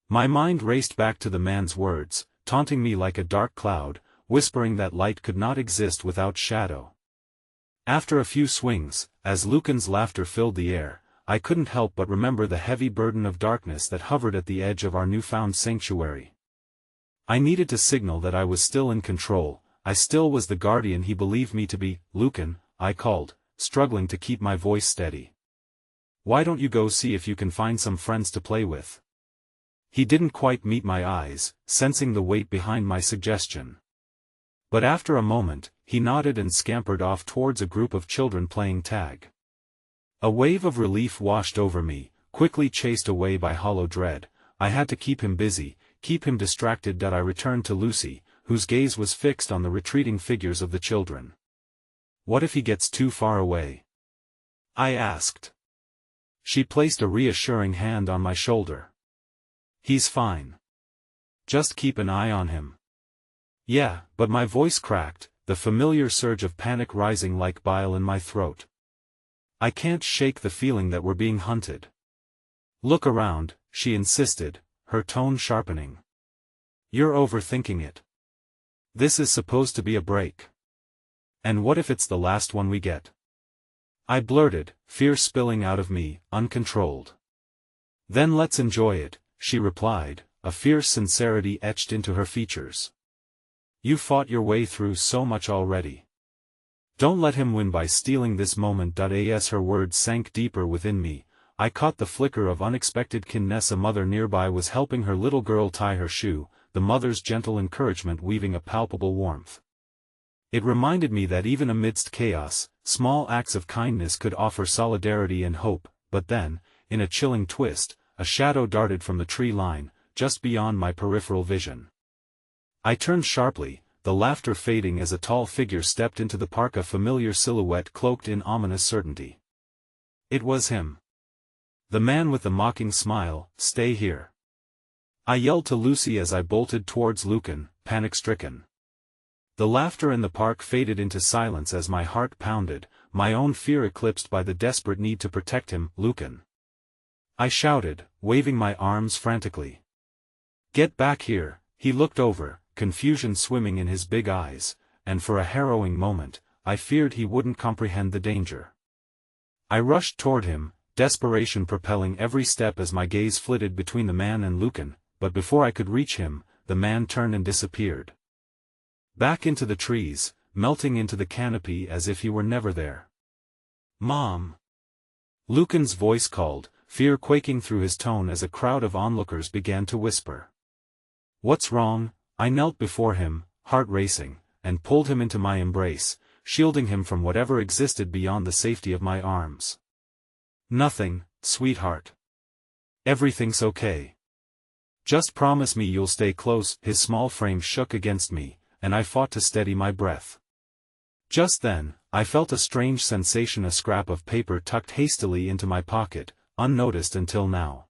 Speaker 1: My mind raced back to the man's words, taunting me like a dark cloud, whispering that light could not exist without shadow. After a few swings, as Lucan's laughter filled the air, I couldn't help but remember the heavy burden of darkness that hovered at the edge of our newfound sanctuary. I needed to signal that I was still in control, I still was the guardian he believed me to be. "Lucan," I called, struggling to keep my voice steady. "Why don't you go see if you can find some friends to play with?" He didn't quite meet my eyes, sensing the weight behind my suggestion. But after a moment, he nodded and scampered off towards a group of children playing tag. A wave of relief washed over me, quickly chased away by hollow dread. I had to keep him busy, keep him distracted. I returned to Lucy, whose gaze was fixed on the retreating figures of the children. "What if he gets too far away?" I asked. She placed a reassuring hand on my shoulder. "He's fine. Just keep an eye on him." "Yeah," but my voice cracked, the familiar surge of panic rising like bile in my throat. "I can't shake the feeling that we're being hunted." "Look around," she insisted, her tone sharpening. "You're overthinking it. This is supposed to be a break. And what if it's the last one we get?" I blurted, fear spilling out of me, uncontrolled. "Then let's enjoy it," she replied, a fierce sincerity etched into her features. "You fought your way through so much already. Don't let him win by stealing this moment." As her words sank deeper within me, I caught the flicker of unexpected kindness. A mother nearby was helping her little girl tie her shoe, the mother's gentle encouragement weaving a palpable warmth. It reminded me that even amidst chaos, small acts of kindness could offer solidarity and hope. But then, in a chilling twist, a shadow darted from the tree line, just beyond my peripheral vision. I turned sharply, the laughter fading as a tall figure stepped into the park, a familiar silhouette cloaked in ominous certainty. It was him. The man with the mocking smile. "Stay here," I yelled to Lucy as I bolted towards Lucan, panic-stricken. The laughter in the park faded into silence as my heart pounded, my own fear eclipsed by the desperate need to protect him. "Lucan!" I shouted, waving my arms frantically. "Get back here!" He looked over, confusion swimming in his big eyes, and for a harrowing moment, I feared he wouldn't comprehend the danger. I rushed toward him, desperation propelling every step as my gaze flitted between the man and Lucan, but before I could reach him, the man turned and disappeared. Back into the trees, melting into the canopy as if he were never there. "Mom!" Lucan's voice called, fear quaking through his tone as a crowd of onlookers began to whisper. "What's wrong?" I knelt before him, heart racing, and pulled him into my embrace, shielding him from whatever existed beyond the safety of my arms. "Nothing, sweetheart. Everything's okay. Just promise me you'll stay close." His small frame shook against me, and I fought to steady my breath. Just then, I felt a strange sensation, a scrap of paper tucked hastily into my pocket, unnoticed until now.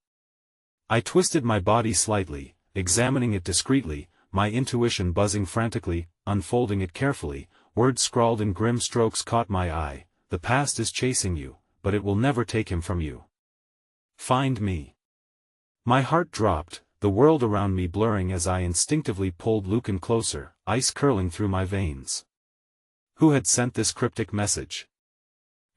Speaker 1: I twisted my body slightly, examining it discreetly, my intuition buzzing frantically, unfolding it carefully. Words scrawled in grim strokes caught my eye: "The past is chasing you, but it will never take him from you. Find me." My heart dropped, the world around me blurring as I instinctively pulled Lucan closer, ice curling through my veins. Who had sent this cryptic message?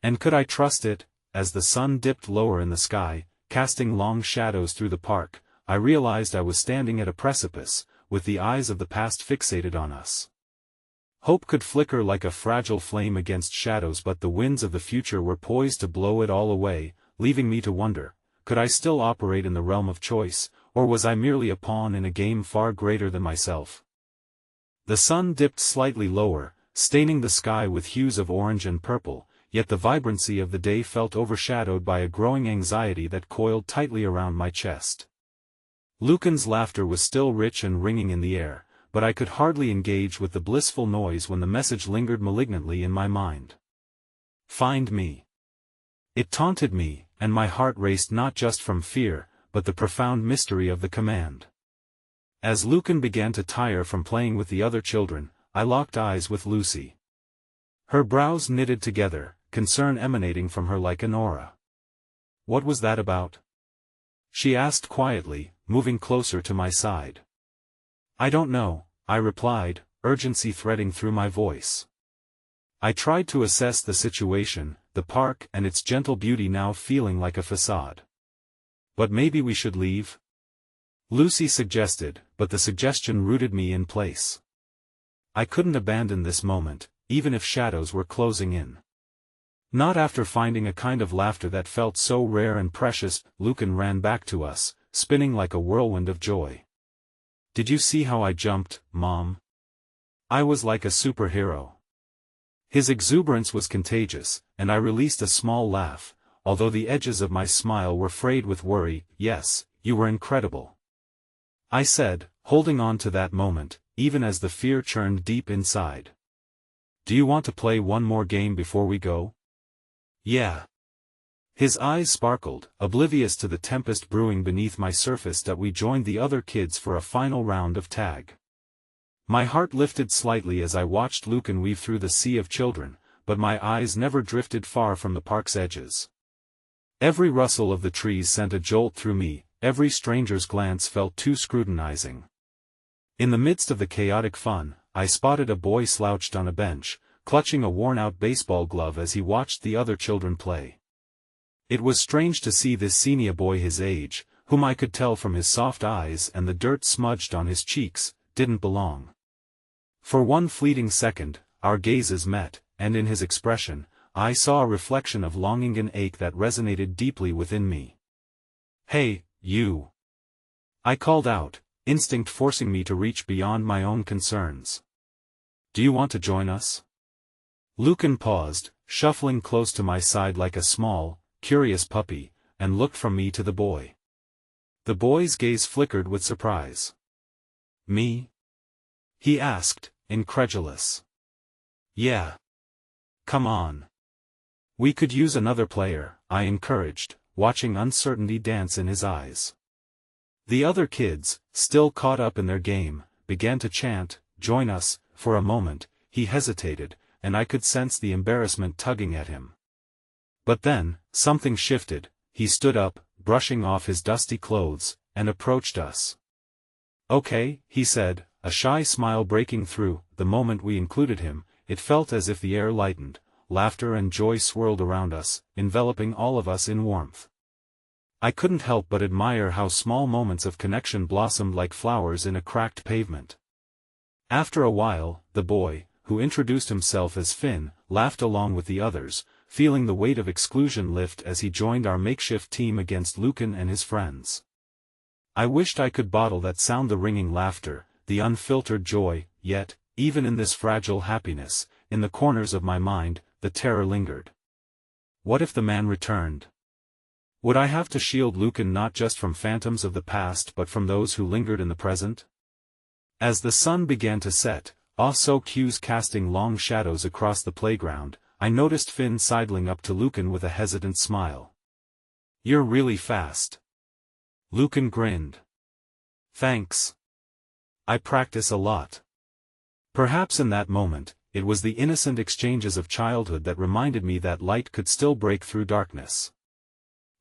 Speaker 1: And could I trust it? As the sun dipped lower in the sky, casting long shadows through the park, I realized I was standing at a precipice, with the eyes of the past fixated on us. Hope could flicker like a fragile flame against shadows, but the winds of the future were poised to blow it all away, leaving me to wonder, could I still operate in the realm of choice, or was I merely a pawn in a game far greater than myself? The sun dipped slightly lower, staining the sky with hues of orange and purple, yet the vibrancy of the day felt overshadowed by a growing anxiety that coiled tightly around my chest. Lucan's laughter was still rich and ringing in the air, but I could hardly engage with the blissful noise when the message lingered malignantly in my mind. "Find me." It taunted me, and my heart raced not just from fear, but the profound mystery of the command. As Lucan began to tire from playing with the other children, I locked eyes with Lucy. Her brows knitted together, concern emanating from her like an aura. "What was that about?" she asked quietly, moving closer to my side. "I don't know," I replied, urgency threading through my voice. I tried to assess the situation, the park and its gentle beauty now feeling like a facade. "But maybe we should leave?" Lucy suggested, but the suggestion rooted me in place. I couldn't abandon this moment, even if shadows were closing in. Not after finding a kind of laughter that felt so rare and precious. Lucan ran back to us, spinning like a whirlwind of joy. "Did you see how I jumped, Mom? I was like a superhero." His exuberance was contagious, and I released a small laugh, although the edges of my smile were frayed with worry. "Yes, you were incredible," I said, holding on to that moment, even as the fear churned deep inside. "Do you want to play one more game before we go?" "Yeah." His eyes sparkled, oblivious to the tempest brewing beneath my surface. That we joined the other kids for a final round of tag. My heart lifted slightly as I watched Lucan weave through the sea of children, but my eyes never drifted far from the park's edges. Every rustle of the trees sent a jolt through me, every stranger's glance felt too scrutinizing. In the midst of the chaotic fun, I spotted a boy slouched on a bench, clutching a worn-out baseball glove as he watched the other children play. It was strange to see this senior boy his age, whom I could tell from his soft eyes and the dirt smudged on his cheeks, didn't belong. For one fleeting second, our gazes met, and in his expression, I saw a reflection of longing and ache that resonated deeply within me. "Hey, you!" I called out, instinct forcing me to reach beyond my own concerns. "Do you want to join us?" Lucan paused, shuffling close to my side like a small, curious puppy, and looked from me to the boy. The boy's gaze flickered with surprise. "Me?" he asked, incredulous. "Yeah. Come on. We could use another player," I encouraged, watching uncertainty dance in his eyes. The other kids, still caught up in their game, began to chant, "Join us." For a moment, he hesitated, and I could sense the embarrassment tugging at him. But then, something shifted. He stood up, brushing off his dusty clothes, and approached us. "Okay," he said, a shy smile breaking through. The moment we included him, it felt as if the air lightened, laughter and joy swirled around us, enveloping all of us in warmth. I couldn't help but admire how small moments of connection blossomed like flowers in a cracked pavement. After a while, the boy, who introduced himself as Finn, laughed along with the others, feeling the weight of exclusion lift as he joined our makeshift team against Lucan and his friends. I wished I could bottle that sound, the ringing laughter, the unfiltered joy, yet, even in this fragile happiness, in the corners of my mind, the terror lingered. What if the man returned? Would I have to shield Lucan not just from phantoms of the past but from those who lingered in the present? As the sun began to set, awe-soaked hues casting long shadows across the playground, I noticed Finn sidling up to Lucan with a hesitant smile. "You're really fast." Lucan grinned. "Thanks. I practice a lot." Perhaps in that moment, it was the innocent exchanges of childhood that reminded me that light could still break through darkness.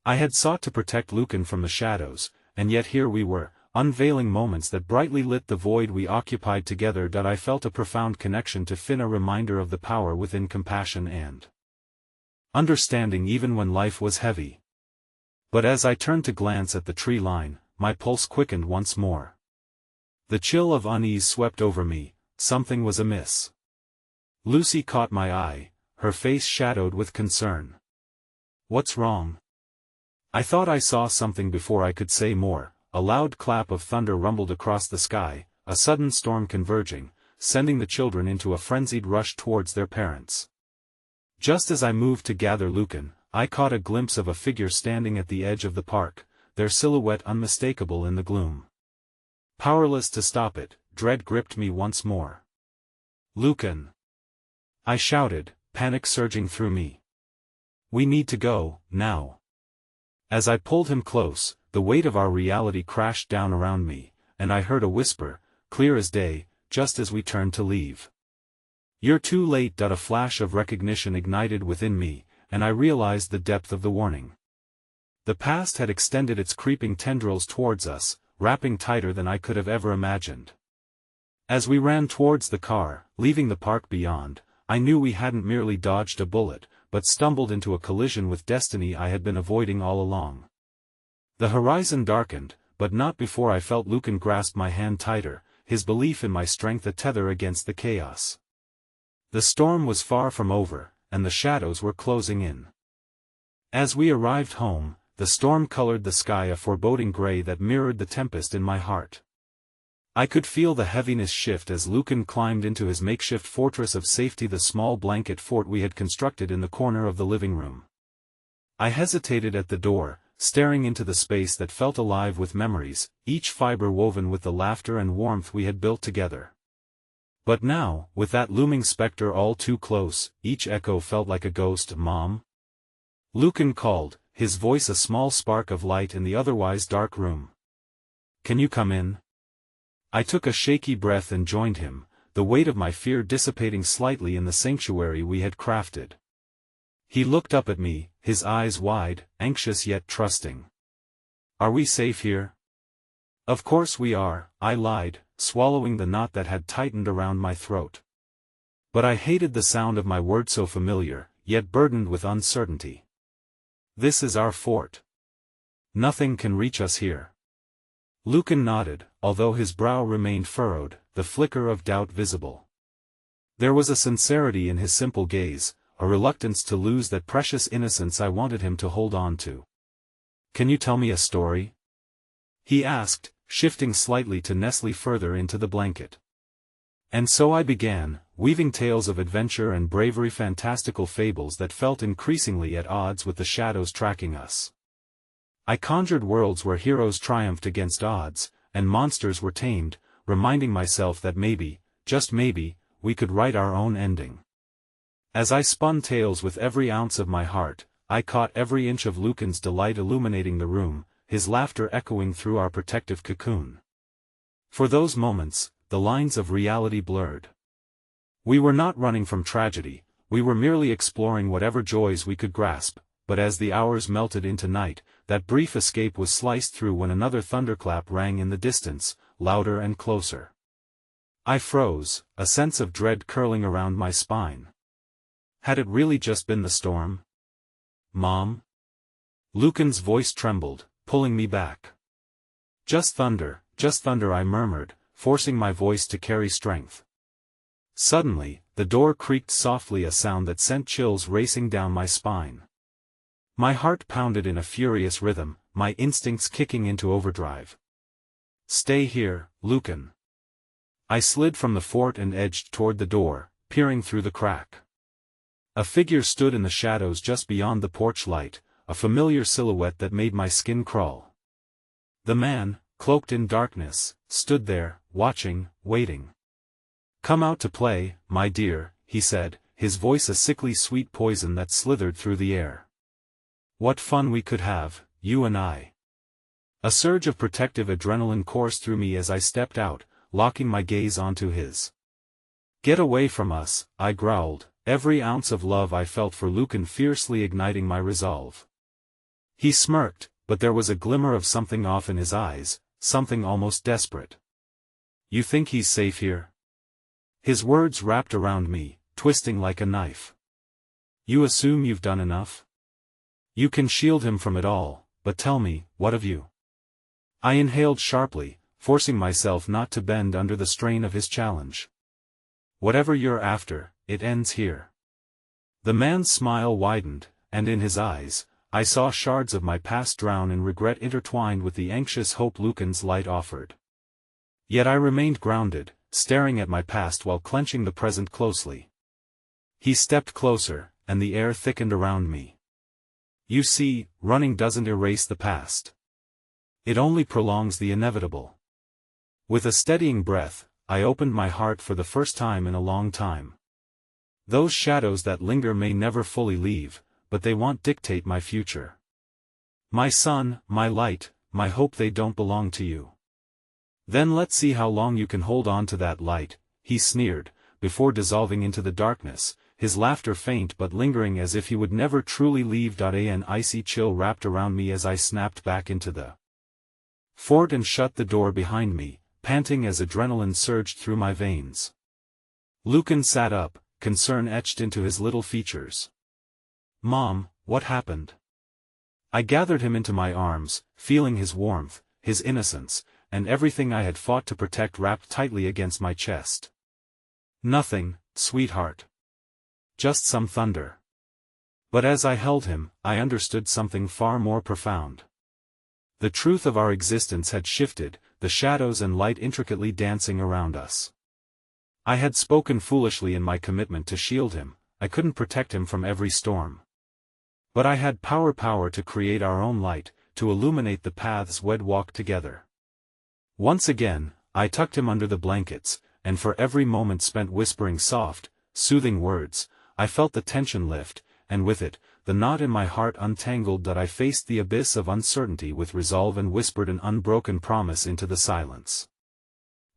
Speaker 1: I had sought to protect Lucan from the shadows, and yet here we were, unveiling moments that brightly lit the void we occupied together. I felt a profound connection to Finn, a reminder of the power within compassion and understanding even when life was heavy. But as I turned to glance at the tree line, my pulse quickened once more. The chill of unease swept over me. Something was amiss. Lucy caught my eye, her face shadowed with concern. "What's wrong?" I thought I saw something before I could say more. A loud clap of thunder rumbled across the sky, a sudden storm converging, sending the children into a frenzied rush towards their parents. Just as I moved to gather Lucan, I caught a glimpse of a figure standing at the edge of the park, their silhouette unmistakable in the gloom. Powerless to stop it, dread gripped me once more. "Lucan!" I shouted, panic surging through me. "We need to go, now." As I pulled him close, the weight of our reality crashed down around me, and I heard a whisper, clear as day, just as we turned to leave. "You're too late." A flash of recognition ignited within me, and I realized the depth of the warning. The past had extended its creeping tendrils towards us, wrapping tighter than I could have ever imagined. As we ran towards the car, leaving the park beyond, I knew we hadn't merely dodged a bullet, but stumbled into a collision with destiny I had been avoiding all along. The horizon darkened, but not before I felt Lucan grasp my hand tighter, his belief in my strength a tether against the chaos. The storm was far from over, and the shadows were closing in. As we arrived home, the storm colored the sky a foreboding gray that mirrored the tempest in my heart. I could feel the heaviness shift as Lucan climbed into his makeshift fortress of safety, the small blanket fort we had constructed in the corner of the living room. I hesitated at the door, staring into the space that felt alive with memories, each fiber woven with the laughter and warmth we had built together. But now, with that looming specter all too close, each echo felt like a ghost. "Mom?" Lucan called, his voice a small spark of light in the otherwise dark room. "Can you come in?" I took a shaky breath and joined him, the weight of my fear dissipating slightly in the sanctuary we had crafted. He looked up at me, his eyes wide, anxious yet trusting. "Are we safe here?" "Of course we are," I lied, swallowing the knot that had tightened around my throat. But I hated the sound of my words, so familiar, yet burdened with uncertainty. "This is our fort. Nothing can reach us here." Lucan nodded, although his brow remained furrowed, the flicker of doubt visible. There was a sincerity in his simple gaze, a reluctance to lose that precious innocence I wanted him to hold on to. "Can you tell me a story?" he asked, shifting slightly to nestle further into the blanket. And so I began, weaving tales of adventure and bravery, fantastical fables that felt increasingly at odds with the shadows tracking us. I conjured worlds where heroes triumphed against odds, and monsters were tamed, reminding myself that maybe, just maybe, we could write our own ending. As I spun tales with every ounce of my heart, I caught every inch of Lucan's delight illuminating the room, his laughter echoing through our protective cocoon. For those moments, the lines of reality blurred. We were not running from tragedy, we were merely exploring whatever joys we could grasp, but as the hours melted into night, that brief escape was sliced through when another thunderclap rang in the distance, louder and closer. I froze, a sense of dread curling around my spine. Had it really just been the storm? Mom? Lucan's voice trembled, pulling me back. Just thunder, I murmured, forcing my voice to carry strength. Suddenly, the door creaked softly, a sound that sent chills racing down my spine. My heart pounded in a furious rhythm, my instincts kicking into overdrive. Stay here, Lucan. I slid from the fort and edged toward the door, peering through the crack. A figure stood in the shadows just beyond the porch light, a familiar silhouette that made my skin crawl. The man, cloaked in darkness, stood there, watching, waiting. Come out to play, my dear, he said, his voice a sickly sweet poison that slithered through the air. What fun we could have, you and I. A surge of protective adrenaline coursed through me as I stepped out, locking my gaze onto his. Get away from us, I growled, every ounce of love I felt for Lucan fiercely igniting my resolve. He smirked, but there was a glimmer of something off in his eyes, something almost desperate. You think he's safe here? His words wrapped around me, twisting like a knife. You assume you've done enough? You can shield him from it all, but tell me, what of you? I inhaled sharply, forcing myself not to bend under the strain of his challenge. Whatever you're after, it ends here. The man's smile widened, and in his eyes, I saw shards of my past drown in regret intertwined with the anxious hope Lucan's light offered. Yet I remained grounded, staring at my past while clenching the present closely. He stepped closer, and the air thickened around me. You see, running doesn't erase the past. It only prolongs the inevitable. With a steadying breath, I opened my heart for the first time in a long time. Those shadows that linger may never fully leave, but they won't dictate my future. My sun, my light, my hope, they don't belong to you. Then let's see how long you can hold on to that light, he sneered, before dissolving into the darkness, his laughter faint but lingering as if he would never truly leave. An icy chill wrapped around me as I snapped back into the fort and shut the door behind me, panting as adrenaline surged through my veins. Lucan sat up, concern etched into his little features. Mom, what happened? I gathered him into my arms, feeling his warmth, his innocence, and everything I had fought to protect wrapped tightly against my chest. Nothing, sweetheart. Just some thunder. But as I held him, I understood something far more profound. The truth of our existence had shifted, the shadows and light intricately dancing around us. I had spoken foolishly in my commitment to shield him, I couldn't protect him from every storm. But I had power to create our own light, to illuminate the paths we'd walk together. Once again, I tucked him under the blankets, and for every moment spent whispering soft, soothing words, I felt the tension lift, and with it, the knot in my heart untangled. I faced the abyss of uncertainty with resolve and whispered an unbroken promise into the silence.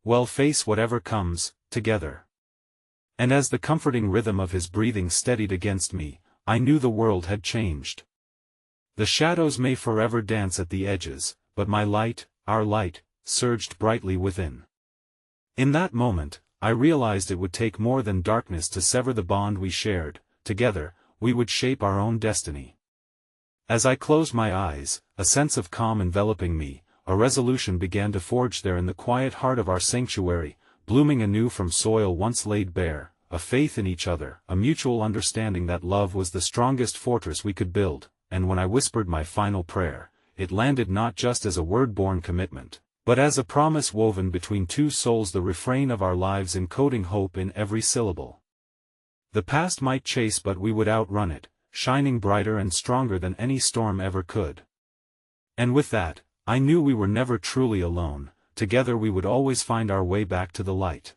Speaker 1: We'll face whatever comes, together. And as the comforting rhythm of his breathing steadied against me, I knew the world had changed. The shadows may forever dance at the edges, but my light, our light, surged brightly within. In that moment, I realized it would take more than darkness to sever the bond we shared. Together, we would shape our own destiny. As I closed my eyes, a sense of calm enveloping me, a resolution began to forge there in the quiet heart of our sanctuary, blooming anew from soil once laid bare, a faith in each other, a mutual understanding that love was the strongest fortress we could build, and when I whispered my final prayer, it landed not just as a word-born commitment, but as a promise woven between two souls, the refrain of our lives encoding hope in every syllable. The past might chase, but we would outrun it, shining brighter and stronger than any storm ever could. And with that, I knew we were never truly alone, together we would always find our way back to the light.